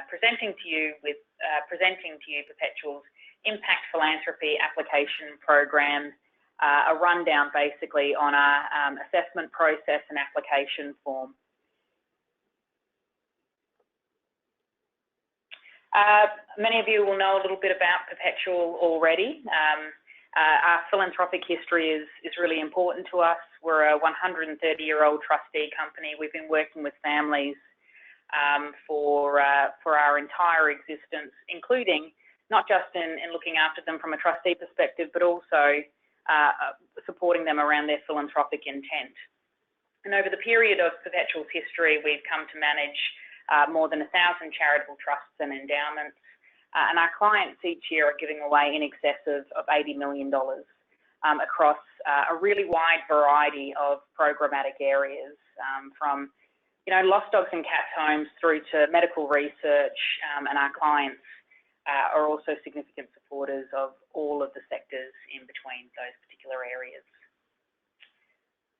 presenting to you Perpetual's Impact Philanthropy Application Program, a rundown basically on our assessment process and application form. Many of you will know a little bit about Perpetual already. Our philanthropic history is really important to us. We're a 130-year-old trustee company. We've been working with families for our entire existence, including not just in looking after them from a trustee perspective, but also supporting them around their philanthropic intent. And over the period of Perpetual's history, we've come to manage more than 1,000 charitable trusts and endowments, and our clients each year are giving away in excess of $80 million across a really wide variety of programmatic areas, from lost dogs and cats homes through to medical research, and our clients are also significant supporters of all of the sectors in between those particular areas.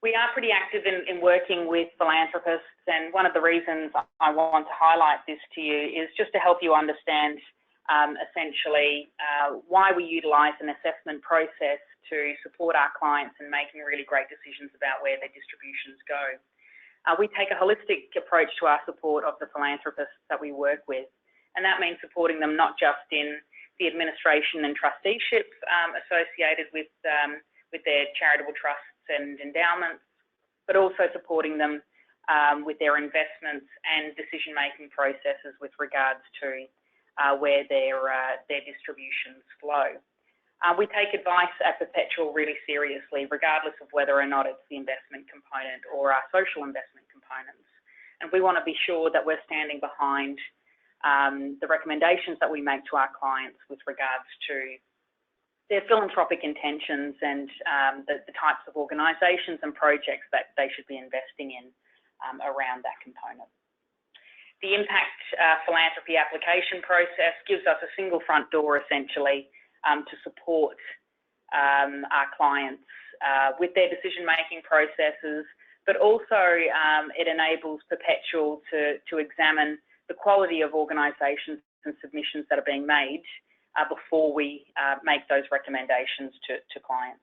We are pretty active in working with philanthropists, and one of the reasons I want to highlight this to you is just to help you understand essentially why we utilise an assessment process to support our clients in making really great decisions about where their distributions go. We take a holistic approach to our support of the philanthropists that we work with, and that means supporting them not just in the administration and trusteeship associated with their charitable trusts and endowments, but also supporting them with their investments and decision-making processes with regards to where their distributions flow. We take advice at Perpetual really seriously, regardless of whether or not it's the investment component or our social investment components. And we want to be sure that we're standing behind the recommendations that we make to our clients with regards to their philanthropic intentions and the types of organisations and projects that they should be investing in around that component. The Impact Philanthropy application process gives us a single front door, essentially, to support our clients with their decision-making processes, but also it enables Perpetual to examine the quality of organisations and submissions that are being made before we make those recommendations to clients.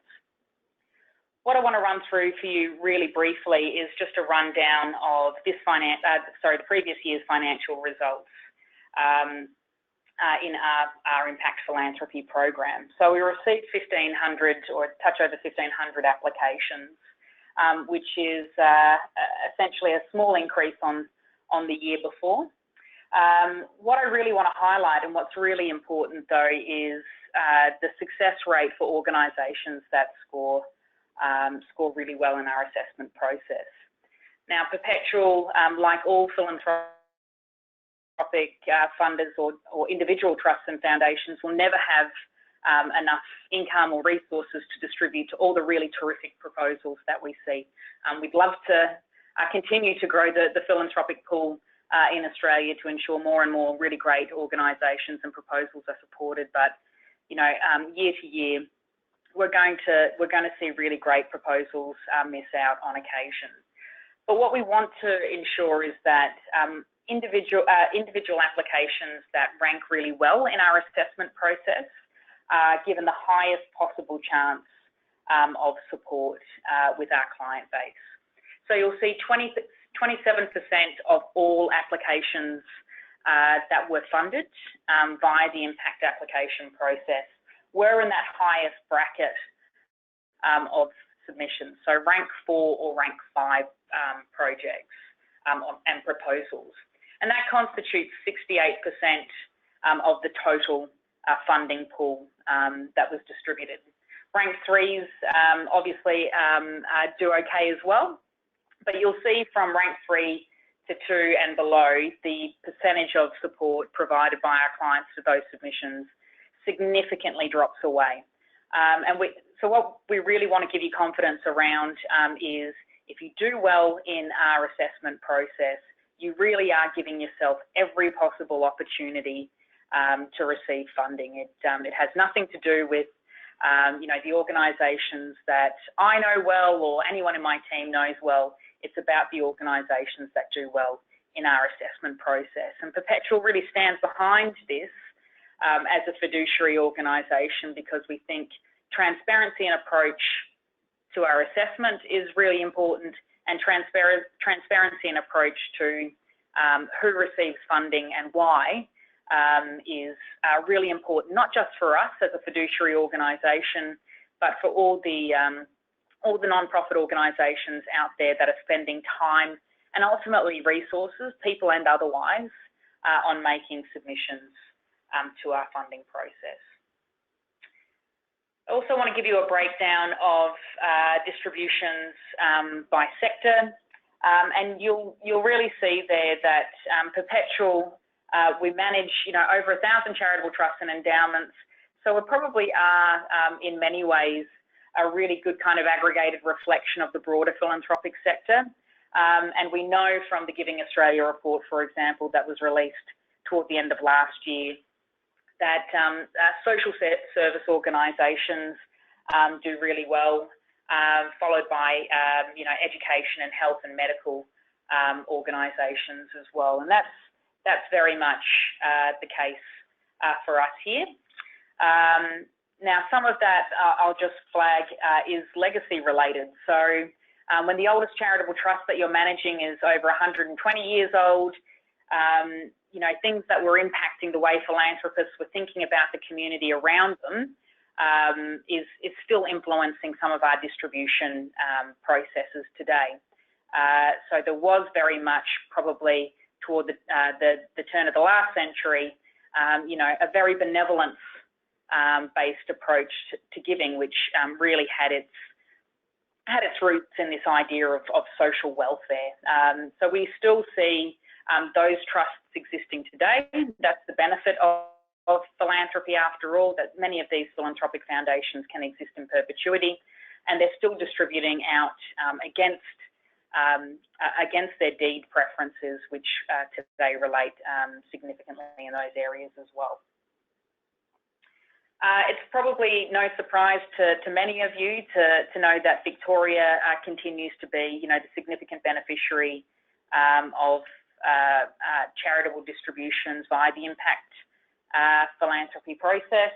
What I want to run through for you really briefly is just a rundown of the previous year's financial results in our Impact Philanthropy program. So we received 1,500 or a touch over 1,500 applications, which is essentially a small increase on the year before. What I really want to highlight, and what's really important though, is the success rate for organisations that score really well in our assessment process. Now, Perpetual, like all philanthropic funders or individual trusts and foundations, will never have enough income or resources to distribute to all the really terrific proposals that we see. We'd love to continue to grow the philanthropic pool in Australia to ensure more and more really great organisations and proposals are supported, but year to year we're going to see really great proposals miss out on occasion. But what we want to ensure is that individual applications that rank really well in our assessment process are given the highest possible chance of support with our client base. So you'll see 27% of all applications that were funded via the impact application process were in that highest bracket of submissions, so rank 4 or rank 5 projects and proposals. And that constitutes 68% of the total funding pool that was distributed. Rank 3s obviously do okay as well, but you'll see from rank 3 to 2 and below, the percentage of support provided by our clients to those submissions significantly drops away. So what we really want to give you confidence around is if you do well in our assessment process, you really are giving yourself every possible opportunity to receive funding. It has nothing to do with the organisations that I know well or anyone in my team knows well. It's about the organisations that do well in our assessment process. And Perpetual really stands behind this as a fiduciary organisation, because we think transparency and approach to our assessment is really important, and transparency and approach to who receives funding and why is really important, not just for us as a fiduciary organisation, but for all the non-profit organisations out there that are spending time and ultimately resources, people and otherwise, on making submissions to our funding process. I also want to give you a breakdown of distributions by sector, and you'll really see there that Perpetual, we manage over 1,000 charitable trusts and endowments, so we probably are in many ways a really good kind of aggregated reflection of the broader philanthropic sector. And we know from the Giving Australia report, for example, that was released toward the end of last year, that social service organisations do really well, followed by education and health and medical organisations as well. And that's very much the case for us here. Now, some of that I'll just flag is legacy related. So when the oldest charitable trust that you're managing is over 120 years old, things that were impacting the way philanthropists were thinking about the community around them is still influencing some of our distribution processes today. So there was very much probably toward the turn of the last century, a very benevolence based approach to giving, which really had its roots in this idea of social welfare. So we still see those trusts existing today. That's the benefit of philanthropy, after all, that many of these philanthropic foundations can exist in perpetuity, and they're still distributing out against their deed preferences, which today relate significantly in those areas as well. It's probably no surprise to many of you to know that Victoria continues to be, the significant beneficiary of charitable distributions via the impact philanthropy process.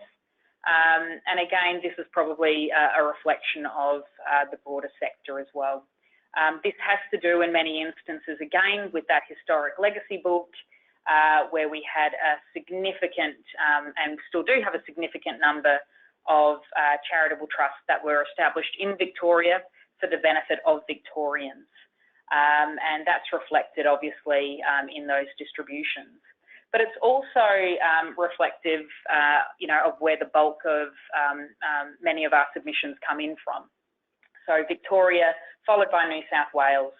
And again, this is probably a reflection of the broader sector as well. This has to do in many instances, again, with that historic legacy book, where we had a significant, and still do have a significant number of charitable trusts that were established in Victoria for the benefit of Victorians. And that's reflected, obviously, in those distributions. But it's also reflective, of where the bulk of many of our submissions come in from. So Victoria, followed by New South Wales,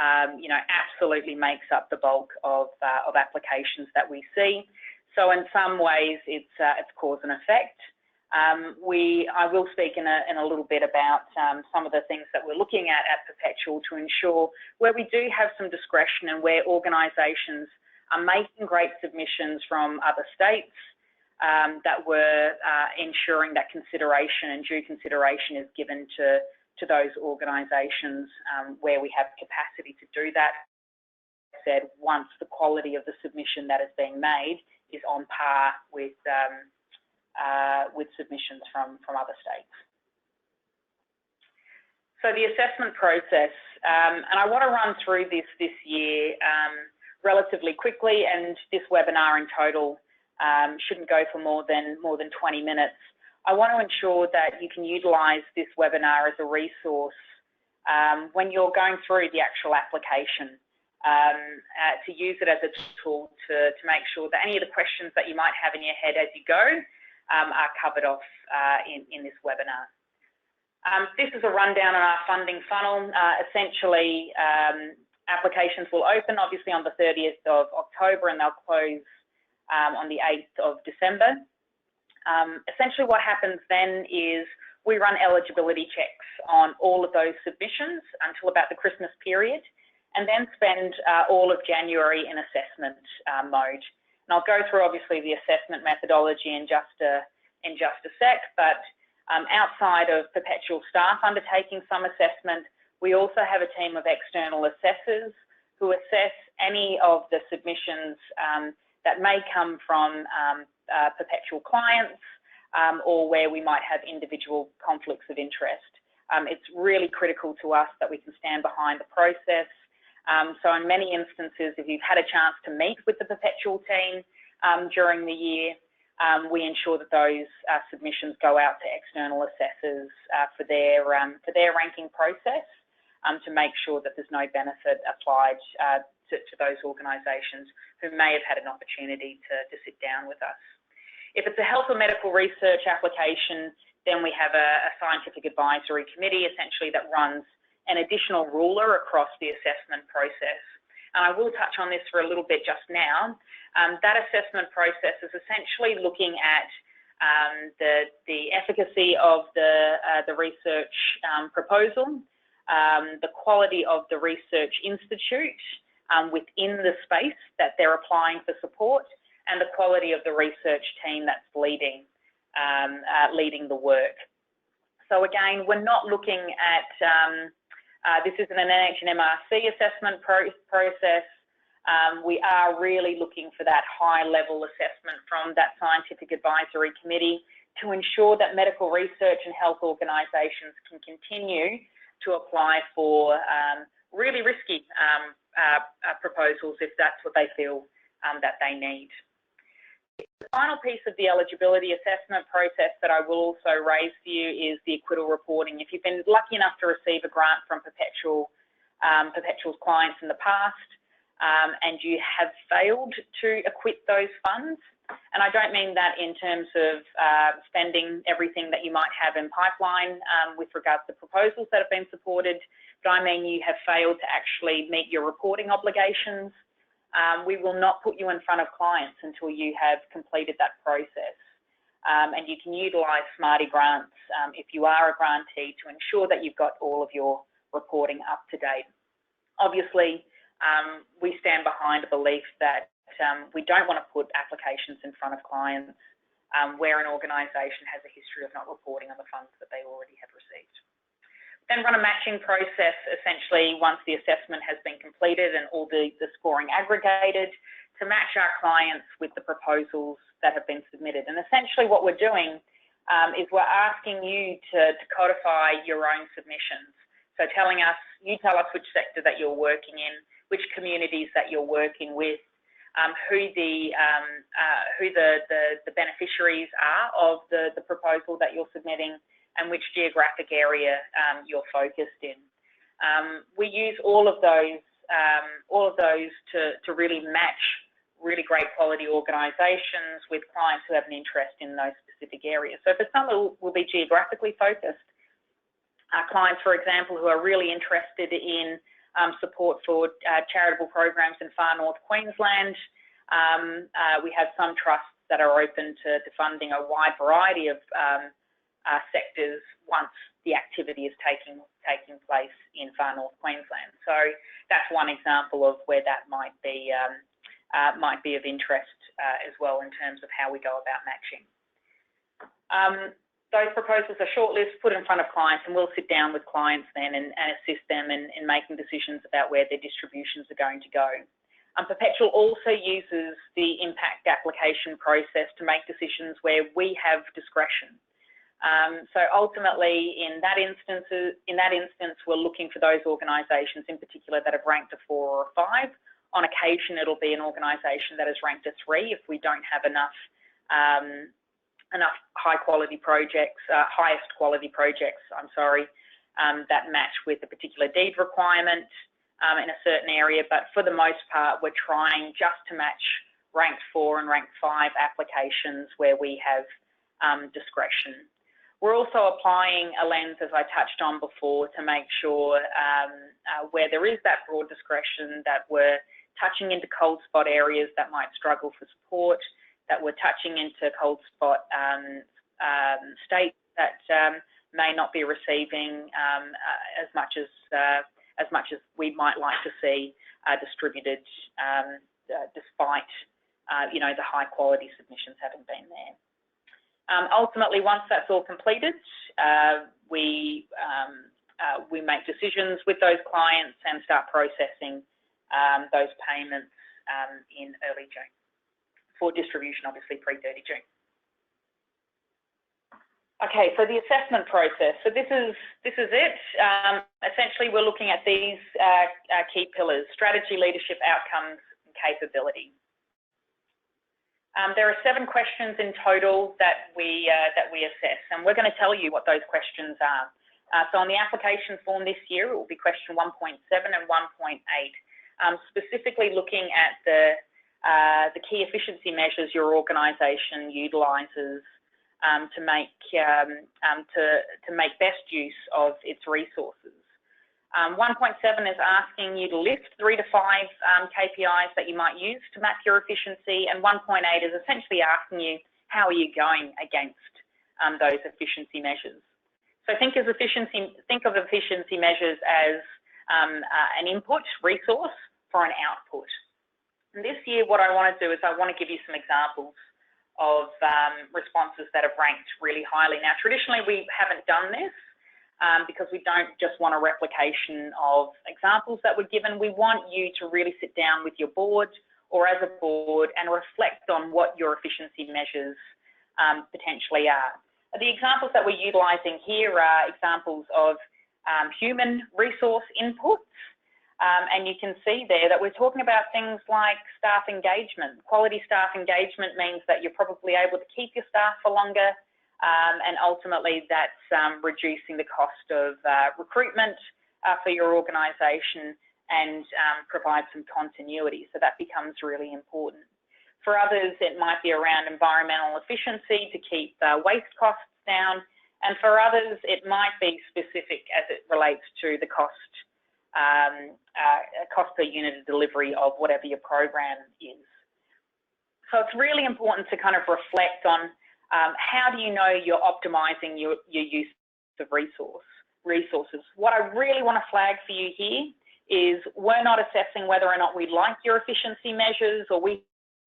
absolutely makes up the bulk of applications that we see. So in some ways, it's cause and effect. I will speak in a little bit about some of the things that we're looking at Perpetual to ensure where we do have some discretion and where organisations are making great submissions from other states, that we're ensuring that consideration and due consideration is given to those organisations where we have capacity to do that. As I said, once the quality of the submission that is being made is on par with submissions from other states. So the assessment process, and I want to run through this year relatively quickly, and this webinar in total shouldn't go for more than 20 minutes. I want to ensure that you can utilise this webinar as a resource when you're going through the actual application, to use it as a tool to make sure that any of the questions that you might have in your head as you go are covered off in this webinar. This is a rundown on our funding funnel. Essentially, applications will open obviously on the 30th of October and they'll close on the 8th of December. Essentially what happens then is we run eligibility checks on all of those submissions until about the Christmas period, and then spend all of January in assessment mode. And I'll go through obviously the assessment methodology in just a sec, but outside of Perpetual staff undertaking some assessment, we also have a team of external assessors who assess any of the submissions that may come from Perpetual clients or where we might have individual conflicts of interest. It's really critical to us that we can stand behind the process. So in many instances, if you've had a chance to meet with the Perpetual team during the year, we ensure that those submissions go out to external assessors for their ranking process to make sure that there's no benefit applied to those organisations who may have had an opportunity to sit down with us. If it's a health or medical research application, then we have a scientific advisory committee essentially that runs an additional ruler across the assessment process. And I will touch on this for a little bit just now. That assessment process is essentially looking at the efficacy of the research proposal, the quality of the research institute within the space that they're applying for support, and the quality of the research team that's leading the work. So again, we're not looking at, this isn't an NHMRC assessment process. We are really looking for that high level assessment from that scientific advisory committee to ensure that medical research and health organisations can continue to apply for really risky proposals if that's what they feel that they need. The final piece of the eligibility assessment process that I will also raise for you is the acquittal reporting. If you've been lucky enough to receive a grant from Perpetual's clients in the past and you have failed to acquit those funds, and I don't mean that in terms of spending everything that you might have in pipeline with regards to proposals that have been supported, but I mean you have failed to actually meet your reporting obligations. We will not put you in front of clients until you have completed that process. And you can utilise Smarty grants if you are a grantee to ensure that you've got all of your reporting up to date. Obviously, we stand behind a belief that we don't want to put applications in front of clients where an organisation has a history of not reporting on the funds that they already have received. Then run a matching process, essentially, once the assessment has been completed and all the scoring aggregated, to match our clients with the proposals that have been submitted. And essentially what we're doing is we're asking you to codify your own submissions. So you tell us which sector that you're working in, which communities that you're working with, who the beneficiaries are of the proposal that you're submitting, and which geographic area you're focused in. We use all of those to really match really great quality organisations with clients who have an interest in those specific areas. So for some, it will be geographically focused. Clients, for example, who are really interested in support for charitable programs in far north Queensland. We have some trusts that are open to funding a wide variety of sectors once the activity is taking place in far north Queensland. So that's one example of where that might be of interest as well in terms of how we go about matching. Those proposals are shortlisted, put in front of clients, and we'll sit down with clients then and assist them in making decisions about where their distributions are going to go. Perpetual also uses the impact application process to make decisions where we have discretion. So ultimately, in that instance, we're looking for those organisations in particular that have ranked a 4 or a 5. On occasion, it'll be an organisation that has ranked a 3 if we don't have enough highest quality projects, that match with a particular deed requirement in a certain area. But for the most part, we're trying just to match ranked 4 and ranked 5 applications where we have discretion. We're also applying a lens, as I touched on before, to make sure where there is that broad discretion that we're touching into cold spot areas that might struggle for support, that we're touching into cold spot states that may not be receiving as much as we might like to see distributed, despite the high quality submissions having been there. Ultimately, once that's all completed, we make decisions with those clients and start processing those payments in early June for distribution, obviously pre-30 June. Okay, so the assessment process. So this is it. Essentially, we're looking at these key pillars: strategy, leadership, outcomes, and capability. There are 7 questions in total that we assess, and we're going to tell you what those questions are. So on the application form this year, it will be question 1.7 and 1.8, specifically looking at the key efficiency measures your organisation utilises to make best use of its resources. 1.7 is asking you to list 3 to 5 KPIs that you might use to map your efficiency, and 1.8 is essentially asking you how are you going against those efficiency measures. So think of efficiency measures as an input resource for an output. And this year, what I want to do is I want to give you some examples of responses that have ranked really highly. Now, traditionally, we haven't done this because we don't just want a replication of examples that were given. We want you to really sit down with your board or as a board and reflect on what your efficiency measures potentially are. The examples that we're utilising here are examples of human resource inputs. And you can see there that we're talking about things like staff engagement. Quality staff engagement means that you're probably able to keep your staff for longer, and ultimately that's reducing the cost of recruitment for your organisation and provide some continuity. So that becomes really important. For others, it might be around environmental efficiency to keep waste costs down. And for others, it might be specific as it relates to the cost per unit of delivery of whatever your program is. So it's really important to kind of reflect on how do you know you're optimizing your use of resources. What I really want to flag for you here is we're not assessing whether or not we like your efficiency measures or we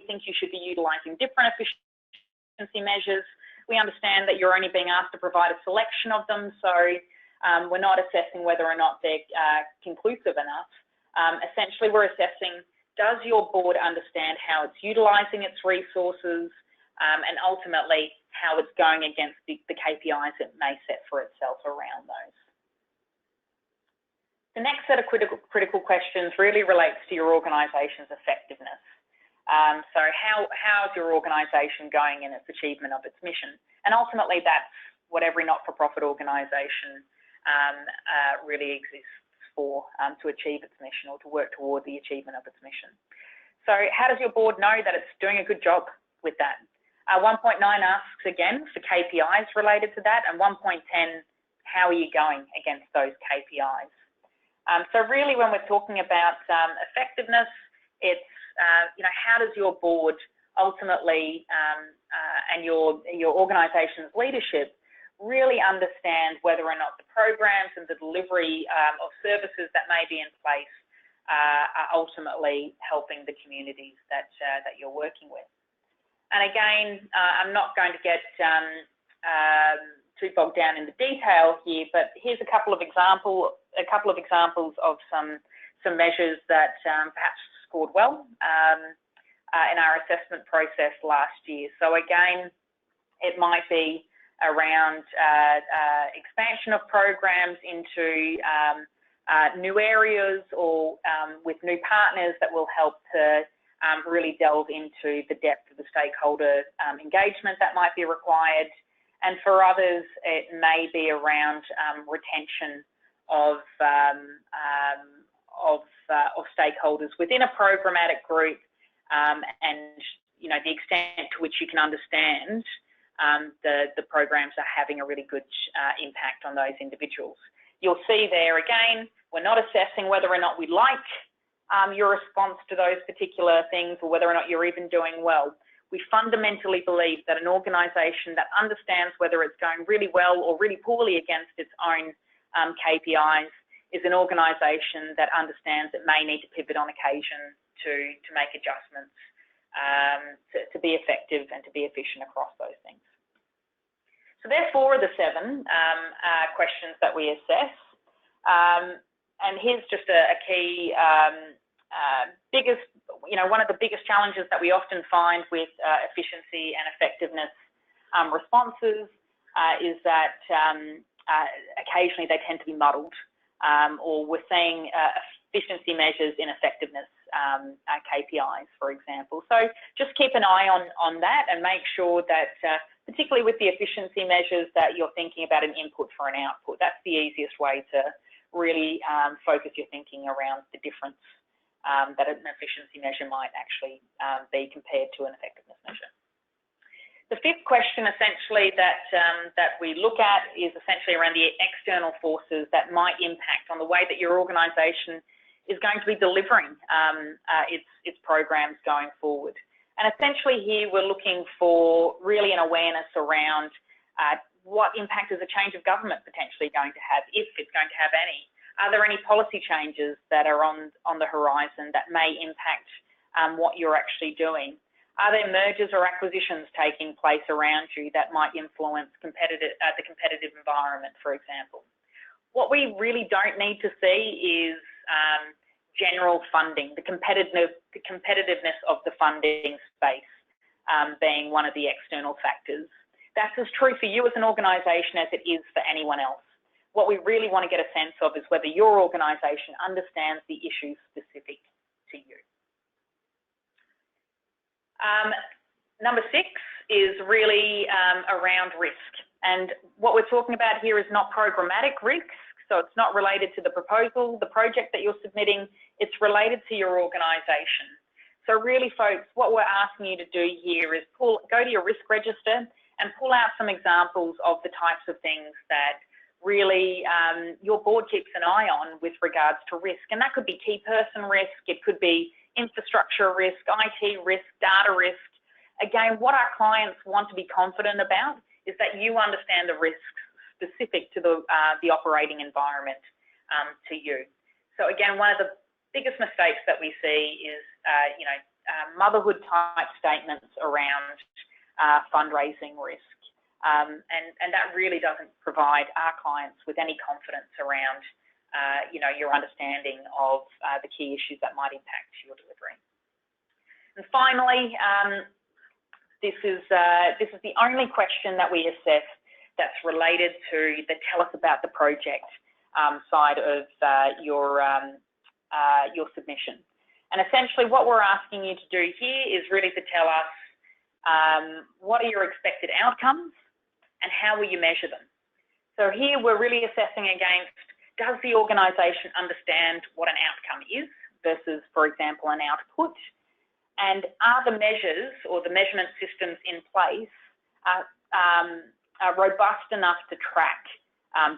think you should be utilizing different efficiency measures. We understand that you're only being asked to provide a selection of them, so we're not assessing whether or not they're conclusive enough. Essentially, we're assessing, does your board understand how it's utilising its resources and ultimately how it's going against the KPIs it may set for itself around those. The next set of critical questions really relates to your organisation's effectiveness. So how's your organisation going in its achievement of its mission? And ultimately, that's what every not-for-profit organisation really exists for, to achieve its mission or to work toward the achievement of its mission. So how does your board know that it's doing a good job with that? 1.9 asks again for KPIs related to that, and 1.10, how are you going against those KPIs? So really, when we're talking about effectiveness, it's how does your board ultimately and your organisation's leadership really understand whether or not the programs and the delivery of services that may be in place are ultimately helping the communities that you're working with. And again, I'm not going to get too bogged down in the detail here, but here's a couple of examples of some measures that perhaps scored well in our assessment process last year. So again, it might be around expansion of programs into new areas or with new partners that will help to really delve into the depth of the stakeholder engagement that might be required. And for others, it may be around retention of stakeholders within a programmatic group, and the extent to which you can understand the programs are having a really good impact on those individuals. You'll see there again, we're not assessing whether or not we like your response to those particular things or whether or not you're even doing well. We fundamentally believe that an organisation that understands whether it's going really well or really poorly against its own KPIs is an organisation that understands it may need to pivot on occasion to make adjustments to be effective and to be efficient across those things. So there's 4 of the 7 questions that we assess. And here's just a key one of the biggest challenges that we often find with efficiency and effectiveness responses is that occasionally they tend to be muddled, or we're seeing efficiency measures in effectiveness KPIs, for example. So just keep an eye on that and make sure that, particularly with the efficiency measures, that you're thinking about an input for an output. That's the easiest way to really focus your thinking around the difference that an efficiency measure might actually be compared to an effectiveness measure. The fifth question essentially that we look at is essentially around the external forces that might impact on the way that your organisation is going to be delivering its programs going forward. And essentially here we're looking for really an awareness around what impact is a change of government potentially going to have, if it's going to have any. Are there any policy changes that are on the horizon that may impact what you're actually doing? Are there mergers or acquisitions taking place around you that might influence the competitive environment, for example? What we really don't need to see is general funding, the competitiveness of the funding space being one of the external factors. That's as true for you as an organisation as it is for anyone else. What we really want to get a sense of is whether your organisation understands the issues specific to you. Number 6 is really around risk. And what we're talking about here is not programmatic risk. So it's not related to the proposal, the project that you're submitting. It's related to your organisation. So really, folks, what we're asking you to do here is go to your risk register and pull out some examples of the types of things that really your board keeps an eye on with regards to risk. And that could be key person risk, it could be infrastructure risk, IT risk, data risk. Again, what our clients want to be confident about is that you understand the risks specific to the operating environment to you. So again, one of the biggest mistakes that we see is, motherhood type statements around fundraising risk. And that really doesn't provide our clients with any confidence around, your understanding of the key issues that might impact your delivery. And finally, this is the only question that we assess that's related to the tell us about the project side of your submission. And essentially what we're asking you to do here is really to tell us what are your expected outcomes and how will you measure them. So here we're really assessing against, does the organisation understand what an outcome is versus, for example, an output? And are the measures or the measurement systems in place are robust enough to track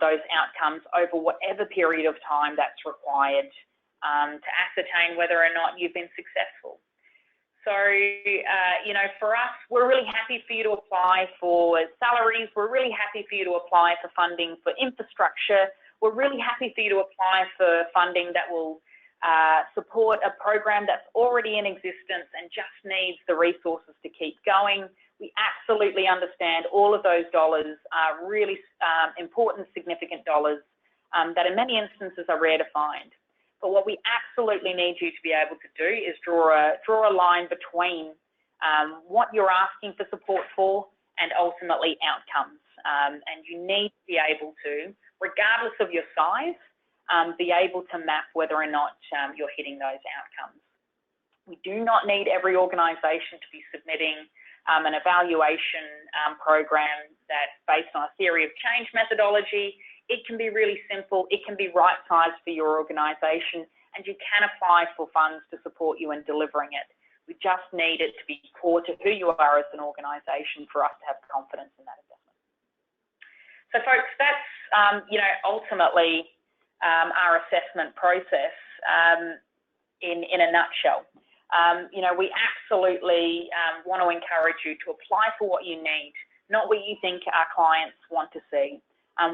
those outcomes over whatever period of time that's required to ascertain whether or not you've been successful. So, for us, we're really happy for you to apply for salaries. We're really happy for you to apply for funding for infrastructure. We're really happy for you to apply for funding that will support a program that's already in existence and just needs the resources to keep going. We absolutely understand all of those dollars are really important, significant dollars that in many instances are rare to find. But what we absolutely need you to be able to do is draw a line between what you're asking for support for and ultimately outcomes. And you need to be able to, regardless of your size, be able to map whether or not you're hitting those outcomes. We do not need every organisation to be submitting an evaluation program that's based on a theory of change methodology. It can be really simple. It can be right-sized for your organisation, and you can apply for funds to support you in delivering it. We just need it to be core to who you are as an organisation for us to have confidence in that investment. So, folks, that's ultimately our assessment process in a nutshell. We absolutely want to encourage you to apply for what you need, not what you think our clients want to see.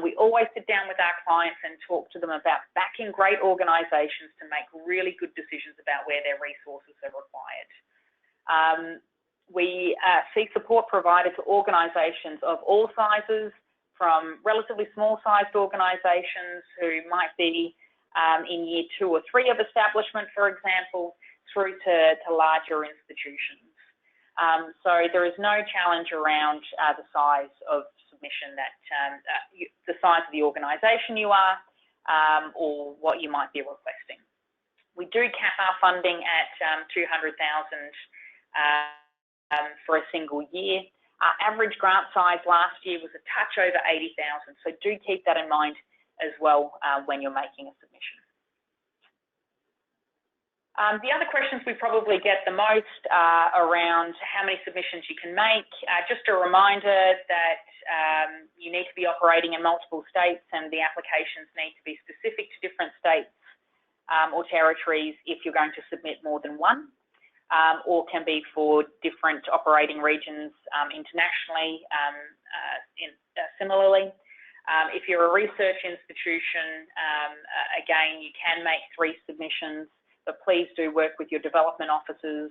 We always sit down with our clients and talk to them about backing great organisations to make really good decisions about where their resources are required. We seek support provided to organisations of all sizes, from relatively small-sized organisations who might be in year 2 or 3 of establishment, for example, through to larger institutions. So there is no challenge around the size of submission, that the size of the organisation you are, or what you might be requesting. We do cap our funding at $200,000 for a single year. Our average grant size last year was a touch over $80,000, so do keep that in mind as well when you're making a submission. The other questions we probably get the most are around how many submissions you can make. Just a reminder that you need to be operating in multiple states, and the applications need to be specific to different states or territories if you're going to submit more than one, or can be for different operating regions internationally similarly. If you're a research institution, again, you can make 3 submissions, but please do work with your development officers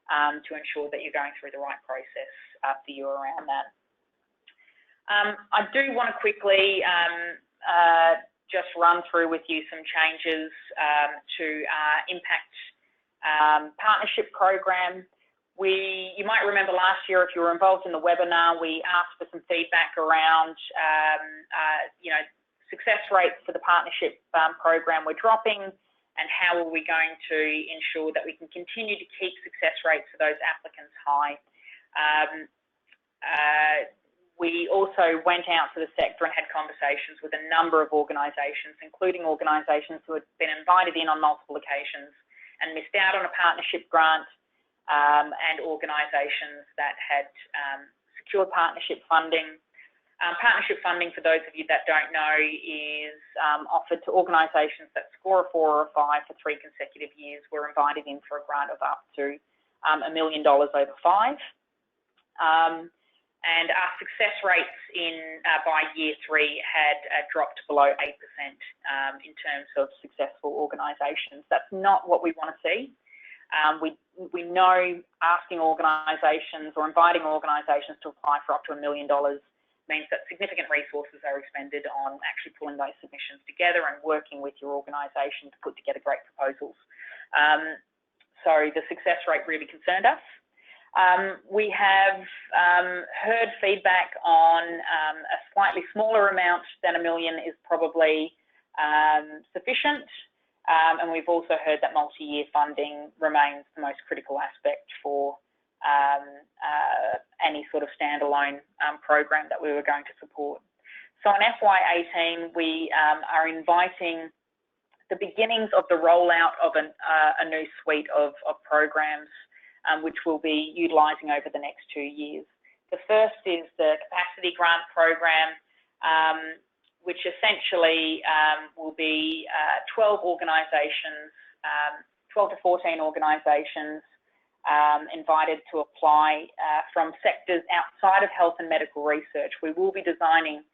to ensure that you're going through the right process after you're around that. I do want to quickly just run through with you some changes to our impact partnership program. You might remember last year, if you were involved in the webinar, we asked for some feedback around, success rates for the partnership program were dropping, and how are we going to ensure that we can continue to keep success rates for those applicants high. We also went out to the sector and had conversations with a number of organisations, including organisations who had been invited in on multiple occasions and missed out on a partnership grant, and organisations that had secured partnership funding. Partnership funding, for those of you that don't know, is offered to organisations that score a 4 or a 5 for 3 consecutive years. We're invited in for a grant of up to $1 million over 5. And our success rates by year 3 had dropped below 8% in terms of successful organisations. That's not what we want to see. We know asking organisations or inviting organisations to apply for up to $1 million means that significant resources are expended on actually pulling those submissions together and working with your organisation to put together great proposals. So the success rate really concerned us. We have heard feedback on a slightly smaller amount than $1 million is probably sufficient, and we've also heard that multi-year funding remains the most critical aspect for any sort of standalone program that we were going to support. So in FY18, we are inviting the beginnings of the rollout of a new suite of programs, which we'll be utilising over the next 2 years. The first is the capacity grant program, which essentially will be 12 organisations, 12 to 14 organisations invited to apply from sectors outside of health and medical research. We will be designing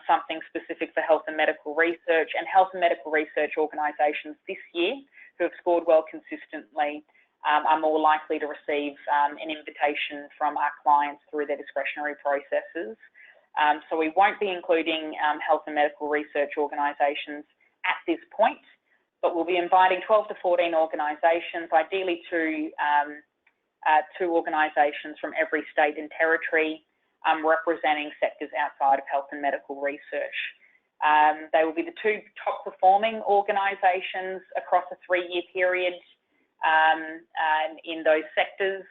something specific for health and medical research, and health and medical research organisations this year who have scored well consistently are more likely to receive an invitation from our clients through their discretionary processes. So we won't be including health and medical research organisations at this point, but we'll be inviting 12 to 14 organisations, ideally two organisations from every state and territory, representing sectors outside of health and medical research. They will be the 2 top performing organisations across a 3-year period in those sectors.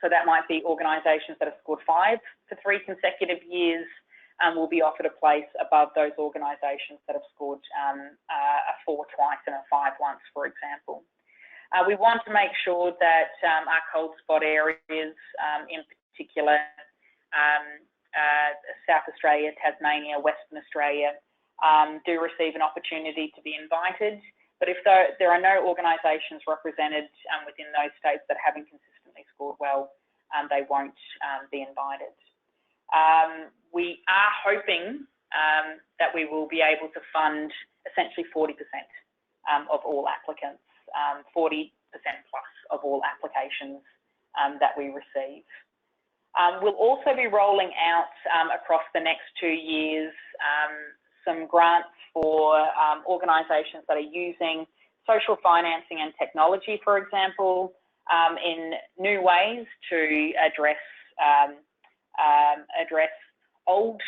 So that might be organisations that have scored 5 for 3 consecutive years, will be offered a place above those organisations that have scored a 4 twice and a 5 once, for example. We want to make sure that our cold spot areas, in particular South Australia, Tasmania, Western Australia, do receive an opportunity to be invited. But if there are no organisations represented within those states that haven't consistently scored well, they won't be invited. We are hoping that we will be able to fund essentially 40% of all applicants, 40% plus of all applications that we receive. We'll also be rolling out across the next 2 years some grants for organisations that are using social financing and technology, for example, in new ways to address old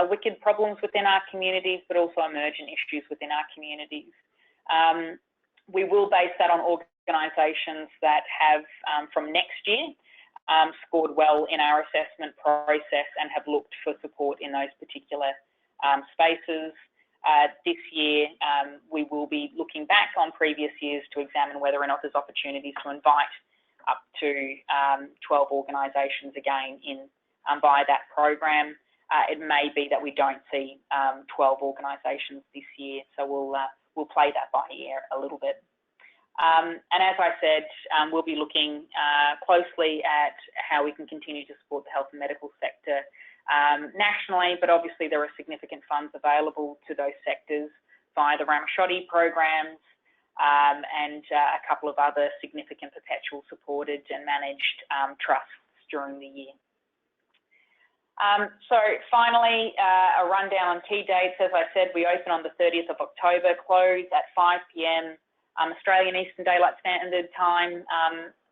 wicked problems within our communities, but also emergent issues within our communities. We will base that on organisations that have, from next year, scored well in our assessment process and have looked for support in those particular spaces. This year, we will be looking back on previous years to examine whether or not there's opportunities to invite up to 12 organisations again in via that program. It may be that we don't see 12 organisations this year, so we'll play that by ear a little bit. And as I said, we'll be looking closely at how we can continue to support the health and medical sector nationally, but obviously there are significant funds available to those sectors via the Ramashotty programs and a couple of other significant Perpetual supported and managed trusts during the year. So finally, a rundown on key dates. As I said, we open on the 30th of October, close at 5 p.m. Australian Eastern Daylight Standard Time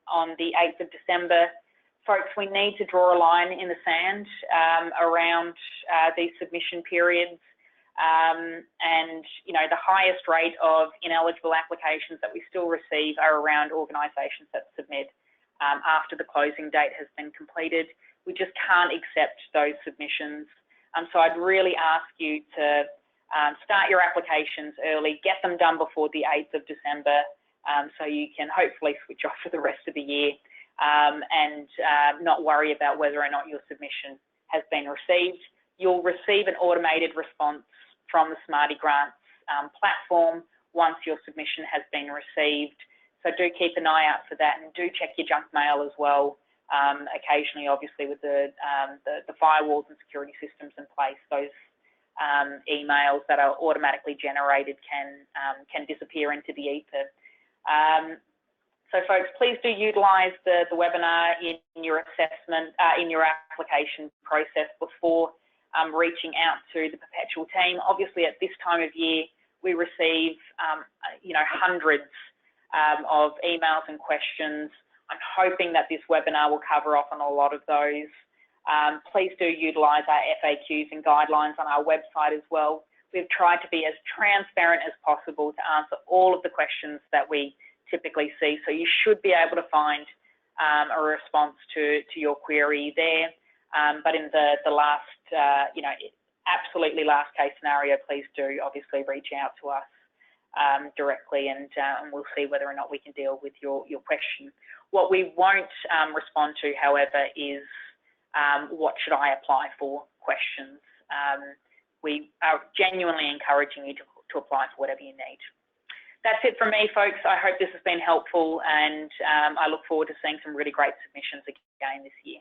on the 8th of December. Folks, we need to draw a line in the sand around these submission periods. And, you know, the highest rate of ineligible applications that we still receive are around organisations that submit after the closing date has been completed. We just can't accept those submissions. So I'd really ask you to start your applications early, get them done before the 8th of December, so you can hopefully switch off for the rest of the year and not worry about whether or not your submission has been received. You'll receive an automated response from the Smarty Grants platform once your submission has been received. So do keep an eye out for that, and do check your junk mail as well. Occasionally, obviously, with the firewalls and security systems in place, those emails that are automatically generated can disappear into the ether. So folks, please do utilise the webinar in your assessment, in your application process before reaching out to the Perpetual team. Obviously, at this time of year, we receive you know, hundreds of emails and questions. I'm hoping that this webinar will cover off on a lot of those. Please do utilise our FAQs and guidelines on our website as well. We've tried to be as transparent as possible to answer all of the questions that we typically see. So you should be able to find a response to your query there. But in the last, you know, absolutely last case scenario, please do obviously reach out to us directly, and we'll see whether or not we can deal with your question. What we won't respond to, however, is what should I apply for questions. We are genuinely encouraging you to apply for whatever you need. That's it from me, folks. I hope this has been helpful, and I look forward to seeing some really great submissions again this year.